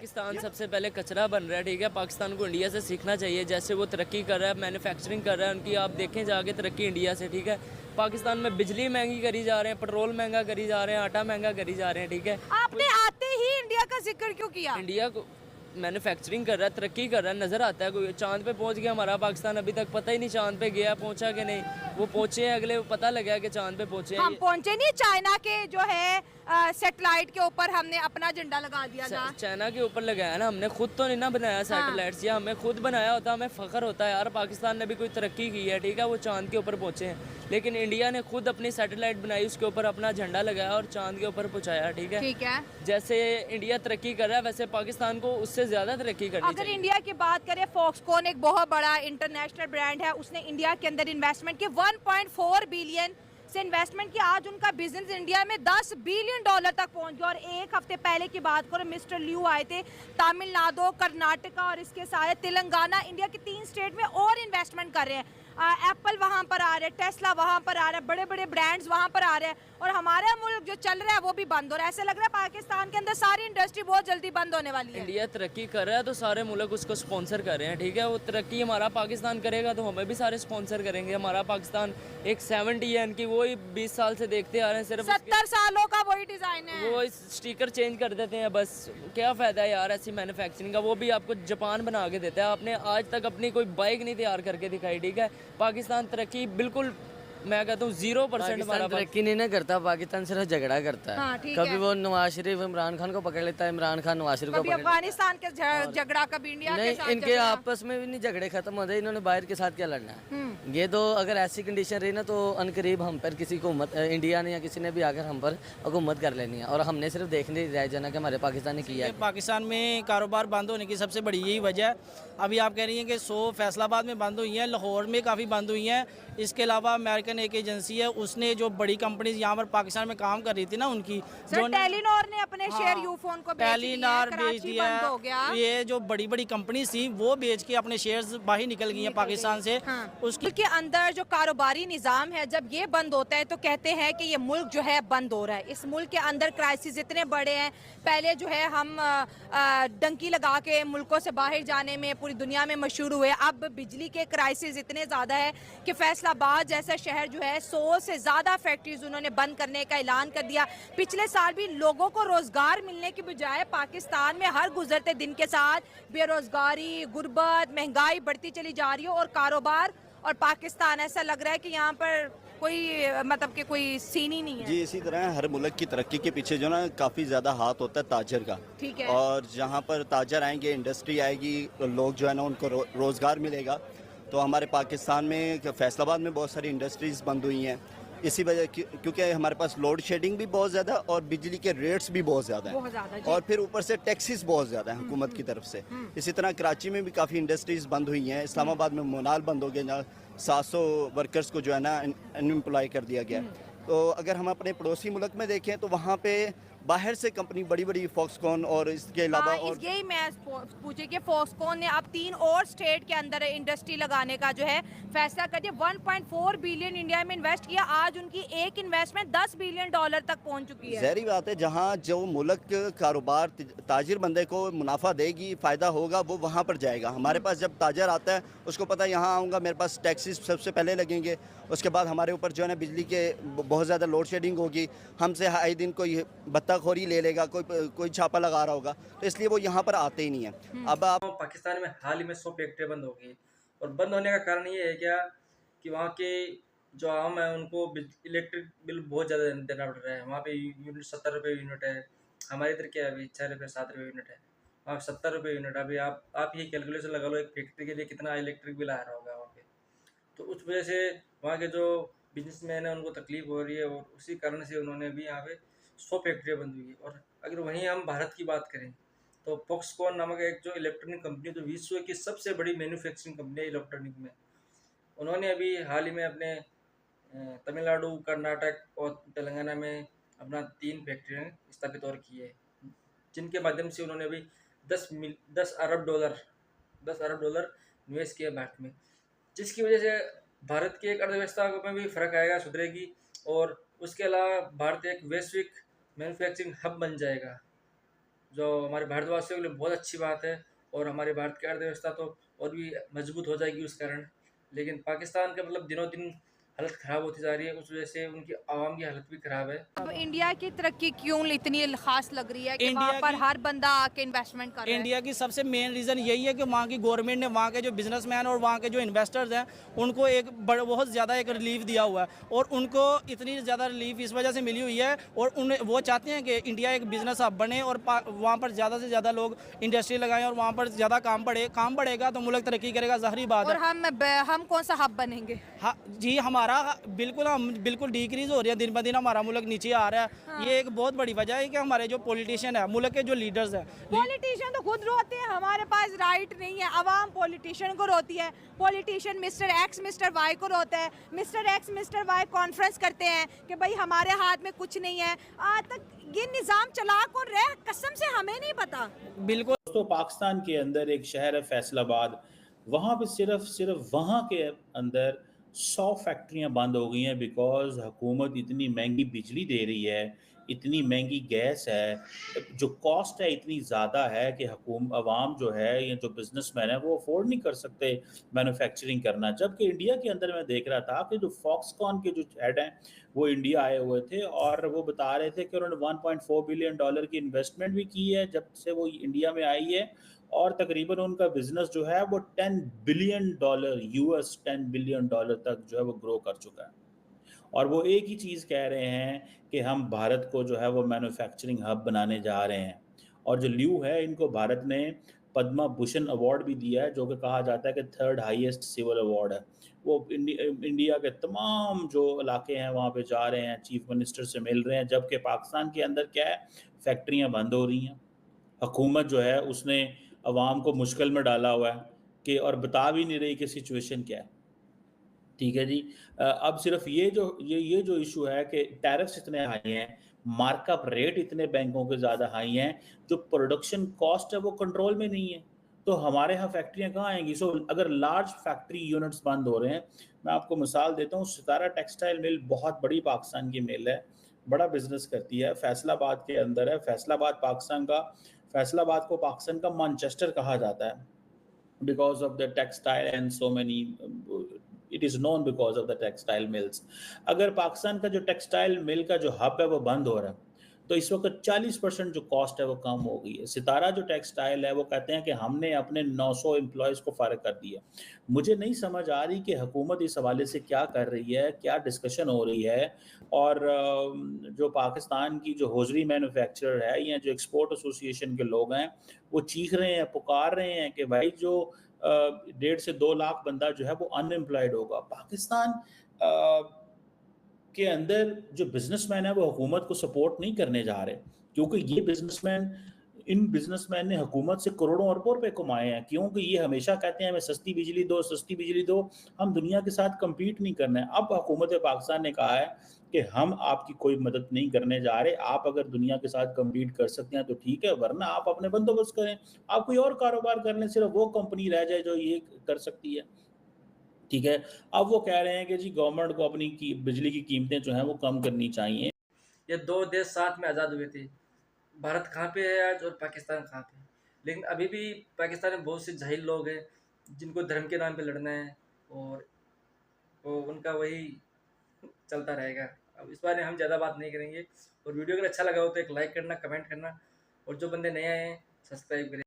पाकिस्तान सबसे पहले कचरा बन रहा है, ठीक है। पाकिस्तान को इंडिया से सीखना चाहिए, जैसे वो तरक्की कर रहा है, मैन्युफैक्चरिंग कर रहा है उनकी, आप देखें जाके तरक्की इंडिया से, ठीक है। पाकिस्तान में बिजली महंगी करी जा रहे हैं, पेट्रोल महंगा करी जा रहे हैं, आटा महंगा करी जा रहे हैं, ठीक है। आपने आते ही इंडिया का जिक्र क्यों किया? इंडिया को मैन्युफैक्चरिंग कर रहा है, तरक्की कर रहा है, नज़र आता है। कोई चांद पे पहुंच गया, हमारा पाकिस्तान अभी तक पता ही नहीं चांद पे गया, पहुंचा कि नहीं। वो पहुंचे हैं, अगले पता लगा कि चांद पे पहुंचे हैं। हम पहुंचे नहीं, चाइना के जो है सैटेलाइट के ऊपर हमने अपना झंडा लगा दिया था। चाइना के ऊपर लगाया ना हमने, खुद तो नहीं ना बनाया सैटेलाइट्स। या हमें खुद बनाया होता, हमें फख्र होता है यार, पाकिस्तान ने भी कोई तरक्की की है, ठीक है। वो चांद के ऊपर पहुंचे हैं, लेकिन इंडिया ने खुद अपनी सैटेलाइट बनाई, उसके ऊपर अपना झंडा लगाया और चांद के ऊपर पहुंचाया, ठीक है। ठीक है, जैसे इंडिया तरक्की कर रहा है, वैसे पाकिस्तान को उससे ज्यादा तरक्की करनी अगर चाहिए। इंडिया की बात करें, फॉक्सकॉन एक बहुत बड़ा इंटरनेशनल ब्रांड है, उसने इंडिया के अंदर इन्वेस्टमेंट की 1.4 बिलियन से इन्वेस्टमेंट की। आज उनका बिजनेस इंडिया में 10 बिलियन डॉलर तक पहुंच गया। और एक हफ्ते पहले की बात करो, मिस्टर ल्यू आए थे, तमिलनाडु, कर्नाटका और इसके साथ तेलंगाना, इंडिया के 3 स्टेट में और इन्वेस्टमेंट कर रहे हैं। एप्पल वहां पर आ रहे हैं, टेस्ला वहां पर आ रहा है, बड़े बड़े ब्रांड्स वहां पर आ रहे हैं, और हमारा मुल्क जो चल रहा है वो भी बंद हो रहा है। ऐसे लग रहा है पाकिस्तान के अंदर सारी इंडस्ट्री बहुत जल्दी बंद होने वाली है। इंडिया तरक्की कर रहा है तो सारे मुल्क उसको स्पॉन्सर कर रहे हैं, ठीक है। वो तरक्की हमारा पाकिस्तान करेगा तो हमें भी सारे स्पॉन्सर करेंगे। हमारा पाकिस्तान एक 70 है इनकी, वही 20 साल से देखते आ रहे हैं, सिर्फ 70 सालों का वही डिजाइन है, वो स्टिकर चेंज कर देते हैं बस। क्या फायदा है यार ऐसी मैन्युफैक्चरिंग का, वो भी आपको जापान बना के देता है। आपने आज तक अपनी कोई बाइक नहीं तैयार करके दिखाई, ठीक है। पाकिस्तान तरक्की बिल्कुल, मैं कहता हूँ 0% हमारा तरक्की नहीं ना करता, पाकिस्तान सिर्फ झगड़ा करता है। हाँ, ठीक कभी है। वो नवाज शरीफ इमरान खान को पकड़ लेता है, इमरान खान नवाज शरीफ को कभी पकड़ लेता अफगानिस्तान के झगड़ा, कभी इंडिया है। के नहीं, साथ इनके झगड़ा। आपस में भी नहीं झगड़े खत्म होते, इन्होंने बाहर के साथ क्या लड़ना है। ये तो अगर ऐसी कंडीशन रही ना, तो अनकरीब हम पर किसी को इंडिया ने या किसी ने भी आकर हम पर हुकूमत कर लेनी है, और हमने सिर्फ देखने रह जाना कि हमारे पाकिस्तान ने किया है। पाकिस्तान में कारोबार बंद होने की सबसे बड़ी यही वजह है। अभी आप कह रही हैं कि 100 फैसलाबाद में बंद हुई हैं, लाहौर में काफ़ी बंद हुई हैं। इसके अलावा अमेरिकन एक एजेंसी है, उसने जो बड़ी कंपनीज यहाँ पर पाकिस्तान में काम कर रही थी ना, उनकी जो टेलीनॉर ने अपने शेयर यूफोन को टेलीनॉर बेच दिया। ये जो बड़ी बड़ी कंपनी थी वो बेच के अपने शेयर्स बाहर निकल गई हैं पाकिस्तान से। उसके अंदर जो कारोबारी निज़ाम है, जब ये बंद होता है तो कहते हैं कि ये मुल्क जो है बंद हो रहा है। इस मुल्क के अंदर क्राइसिस इतने बड़े हैं, पहले जो है हम डंकी लगा के मुल्कों से बाहर जाने में पूरी दुनिया में मशहूर हुए। अब बिजली के क्राइसिस इतने ज़्यादा है कि फैसलाबाद जैसा शहर जो है 100 से ज़्यादा फैक्ट्रीज उन्होंने बंद करने का ऐलान कर दिया। पिछले साल भी लोगों को रोज़गार मिलने की बजाय पाकिस्तान में हर गुजरते दिन के साथ बेरोज़गारी, गुर्बत, महंगाई बढ़ती चली जा रही है। और कारोबार और पाकिस्तान, ऐसा लग रहा है कि यहाँ पर कोई मतलब कि कोई सीन ही नहीं है। जी, इसी तरह हर मुल्क की तरक्की के पीछे जो ना काफ़ी ज़्यादा हाथ होता है ताजर का। ठीक है। और जहाँ पर ताजर आएंगे, इंडस्ट्री आएगी, लोग जो है ना उनको रोज़गार मिलेगा। तो हमारे पाकिस्तान में फैसलाबाद में बहुत सारी इंडस्ट्रीज़ बंद हुई हैं इसी वजह, क्योंकि हमारे पास लोड शेडिंग भी बहुत ज़्यादा और बिजली के रेट्स भी बहुत ज़्यादा हैं, और फिर ऊपर से टैक्सेस बहुत ज़्यादा हैं हुकूमत की तरफ से। इसी तरह कराची में भी काफ़ी इंडस्ट्रीज़ बंद हुई हैं, इस्लामाबाद में मोनाल बंद हो गया, जहाँ 700 वर्कर्स को जो है ना अनएम्प्लॉय कर दिया गया। तो अगर हम अपने पड़ोसी मुल्क में देखें तो वहाँ पे बाहर से कंपनी बड़ी बड़ी फॉक्सकॉन और इसके अलावा और यही मैं पूछे कि फॉक्सकॉन ने अब 3 और स्टेट के अंदर इंडस्ट्री लगाने का जो है फैसला कर दिया। 1.4 बिलियन इंडिया में इन्वेस्ट किया। आज उनकी एक इन्वेस्टमेंट 10 बिलियन डॉलर तक पहुंच चुकी है। ज़ाहिर बात है, जहाँ जो मुल्क कारोबार ताजिर बंदे को मुनाफा देगी, फ़ायदा होगा, वो वहाँ पर जाएगा। हमारे पास जब ताजर आता है उसको पता है यहाँ आऊँगा, मेरे पास टैक्सेस सबसे पहले लगेंगे, उसके बाद हमारे ऊपर जो है ना बिजली के बहुत ज़्यादा लोड शेडिंग होगी, हमसे आए दिन कोई खोरी ले लेगा, कोई छापा लगा रहा होगा, तो इसलिए वो यहाँ पर आते ही नहीं है। अब आप पाकिस्तान में हाल ही में 100 फैक्ट्रियाँ बंद हो गई, और बंद होने का कारण ये है क्या कि वहाँ के जो आम है उनको इलेक्ट्रिक बिल बहुत ज़्यादा देना पड़ रहा है। वहाँ पे यूनिट 70 रुपये यूनिट है, हमारे इधर क्या है अभी 6 रुपये 7 रुपये यूनिट है, वहाँ 70 रुपये यूनिट। अभी आप ये कैलकुलेशन लगा लो, एक फैक्ट्री के लिए कितना इलेक्ट्रिक बिल आ रहा होगा वहाँ पे। तो उस वजह से वहाँ के जो बिजनेसमैन है उनको तकलीफ हो रही है, और उसी कारण से उन्होंने भी यहाँ पे 100 फैक्ट्रियाँ बंद हुई है। और अगर वहीं हम भारत की बात करें तो फॉक्सकॉन नामक एक जो इलेक्ट्रॉनिक कंपनी, जो विश्व की सबसे बड़ी मैन्युफैक्चरिंग कंपनी है इलेक्ट्रॉनिक में, उन्होंने अभी हाल ही में अपने तमिलनाडु, कर्नाटक और तेलंगाना में अपना 3 फैक्ट्रियाँ स्थापित और की है, जिनके माध्यम से उन्होंने अभी 10 अरब डॉलर निवेश किया भारत में, जिसकी वजह से भारत की एक अर्थव्यवस्था में भी फ़र्क आएगा, सुधरेगी। और उसके अलावा भारत एक वैश्विक मैन्युफैक्चरिंग हब बन जाएगा। जो हमारे भारतवासियों के लिए बहुत अच्छी बात है, और हमारे भारत की अर्थव्यवस्था तो और भी मजबूत हो जाएगी उस कारण। लेकिन पाकिस्तान का मतलब दिनों दिन हालत ख़राब होती जा रही है, उस वजह से उनकी आवाम की हालत भी ख़राब है। तो इंडिया की तरक्की क्यों इतनी खास लग रही है कि वहाँ इंडिया पर की हर बंदा आके इन्वेस्टमेंट कर रहा है? इंडिया की सबसे मेन रीज़न यही है कि वहाँ की गवर्नमेंट ने वहाँ के जो बिजनेसमैन और वहाँ के जो इन्वेस्टर्स हैं उनको एक बहुत ज़्यादा एक रिलीफ दिया हुआ है, और उनको इतनी ज़्यादा रिलीफ इस वजह से मिली हुई है, और उन्हें वो चाहते हैं कि इंडिया एक बिज़नेस हब बने और वहाँ पर ज़्यादा से ज़्यादा लोग इंडस्ट्री लगाएं और वहाँ पर ज़्यादा काम बढ़ेगा तो मुल्क तरक्की करेगा, ज़ाहिर बात और है। हम कौन सा हब बनेंगे? हाँ जी, हम बिल्कुल डिक्रीज हो रही है, दिन ब दिन हमारा मुल्क नीचे आ रहा है। हाँ। ये एक बहुत बड़ी वजह है कि हमारे जो पॉलिटिशियन है, मुल्क के जो लीडर्स हैं, पॉलिटिशियन तो खुद रोते हैं हमारे पास राइट नहीं है, अवाम पॉलिटिशियन को रोती है। Politician mister X mister Y को रोता है, mister X mister Y conference करते हैं कि भाई हमारे हाथ में कुछ नहीं है। आज तक ये निज़ाम चला कौन रहा है, कसम से हमें नहीं पता। बिल्कुल दोस्तों, पाकिस्तान के अंदर एक शहर है फैसलाबाद। वहाँ पे सिर्फ सिर्फ वहाँ के अंदर 100 फैक्ट्रियाँ बंद हो गई हैं बिकॉज़ हुकूमत इतनी महंगी बिजली दे रही है, इतनी महंगी गैस है, जो कॉस्ट है इतनी ज़्यादा है कि अवाम जो है या जो बिजनेसमैन है वो अफोर्ड नहीं कर सकते मैन्युफैक्चरिंग करना। जबकि इंडिया के अंदर मैं देख रहा था कि जो फॉक्सकॉन के जो हेड हैं वो इंडिया आए हुए थे और वो बता रहे थे कि उन्होंने $1.4 बिलियन की इन्वेस्टमेंट भी की है जब से वो इंडिया में आई है, और तकरीबन उनका बिजनेस जो है वो $10 बिलियन यूएस $10 बिलियन तक जो है वो ग्रो कर चुका है। और वो एक ही चीज़ कह रहे हैं कि हम भारत को जो है वो मैन्युफैक्चरिंग हब बनाने जा रहे हैं। और जो ल्यू है, इनको भारत ने पद्मा भूषण अवार्ड भी दिया है, जो कि कहा जाता है कि थर्ड हाईएस्ट सिविल अवार्ड है। वो इंडिया के तमाम जो इलाके हैं वहाँ पे जा रहे हैं, चीफ मिनिस्टर से मिल रहे हैं, जबकि पाकिस्तान के अंदर क्या है, फैक्ट्रियाँ बंद हो रही हैं। हुकूमत जो है उसने अवाम को मुश्किल में डाला हुआ है कि और बता भी नहीं रही कि सिचुएशन क्या है। ठीक है जी। अब सिर्फ ये जो इशू है कि टैरिफ्स इतने हाई हैं, मार्कअप रेट इतने बैंकों के ज़्यादा हाई हैं, जो प्रोडक्शन कॉस्ट है वो कंट्रोल में नहीं है। तो हमारे यहाँ फैक्ट्रियाँ कहाँ आएँगी? सो अगर लार्ज फैक्ट्री यूनिट्स बंद हो रहे हैं, मैं आपको मिसाल देता हूँ, सितारा टेक्सटाइल मिल बहुत बड़ी पाकिस्तान की मिल है, बड़ा बिज़नेस करती है, फैसलाबाद के अंदर है। फैसलाबाद को पाकिस्तान का मैनचेस्टर कहा जाता है। because of the textile and so many it is known because of the textile mills। अगर पाकिस्तान का जो टेक्सटाइल मिल का जो हब है वो बंद हो रहा है तो इस वक्त 40% जो कॉस्ट है वो कम हो गई है। सितारा जो टेक्सटाइल है वो कहते हैं कि हमने अपने 900 एम्प्लॉयज़ को फारिग कर दिया। मुझे नहीं समझ आ रही कि हुकूमत इस हवाले से क्या कर रही है, क्या डिस्कशन हो रही है। और जो पाकिस्तान की जो हौजरी मैन्युफैक्चरर है या जो एक्सपोर्ट एसोसिएशन के लोग हैं वो चीख रहे हैं, पुकार रहे हैं कि भाई जो 1.5 से 2 लाख बंदा जो है वो अनएम्प्लॉयड होगा। पाकिस्तान के अंदर जो बिजनेसमैन है वो हुकूमत को सपोर्ट नहीं करने जा रहे, क्योंकि इन बिजनेसमैन ने हुकूमत से करोड़ों अरबों रुपए कमाए हैं, क्योंकि ये हमेशा कहते हैं हमें सस्ती बिजली दो, हम दुनिया के साथ कम्पीट नहीं करना है। अब हुकूमत पाकिस्तान ने कहा है कि हम आपकी कोई मदद नहीं करने जा रहे, आप अगर दुनिया के साथ कम्पीट कर सकते हैं तो ठीक है, वरना आप अपने बंदोबस्त करें, आप कोई और कारोबार कर लें, सिर्फ वो कंपनी रह जाए जो ये कर सकती है। ठीक है। अब वो कह रहे हैं कि जी गवर्नमेंट को अपनी बिजली की कीमतें जो हैं वो कम करनी चाहिए। ये दो देश साथ में आज़ाद हुए थे। भारत कहाँ पे है आज और पाकिस्तान कहाँ पे है। लेकिन अभी भी पाकिस्तान में बहुत से जाहिल लोग हैं जिनको धर्म के नाम पे लड़ना है, और वो उनका वही चलता रहेगा। अब इस बारे में हम ज़्यादा बात नहीं करेंगे। और वीडियो अगर अच्छा लगा हो तो एक लाइक करना, कमेंट करना, और जो बंदे नए आए हैं सब्सक्राइब करें।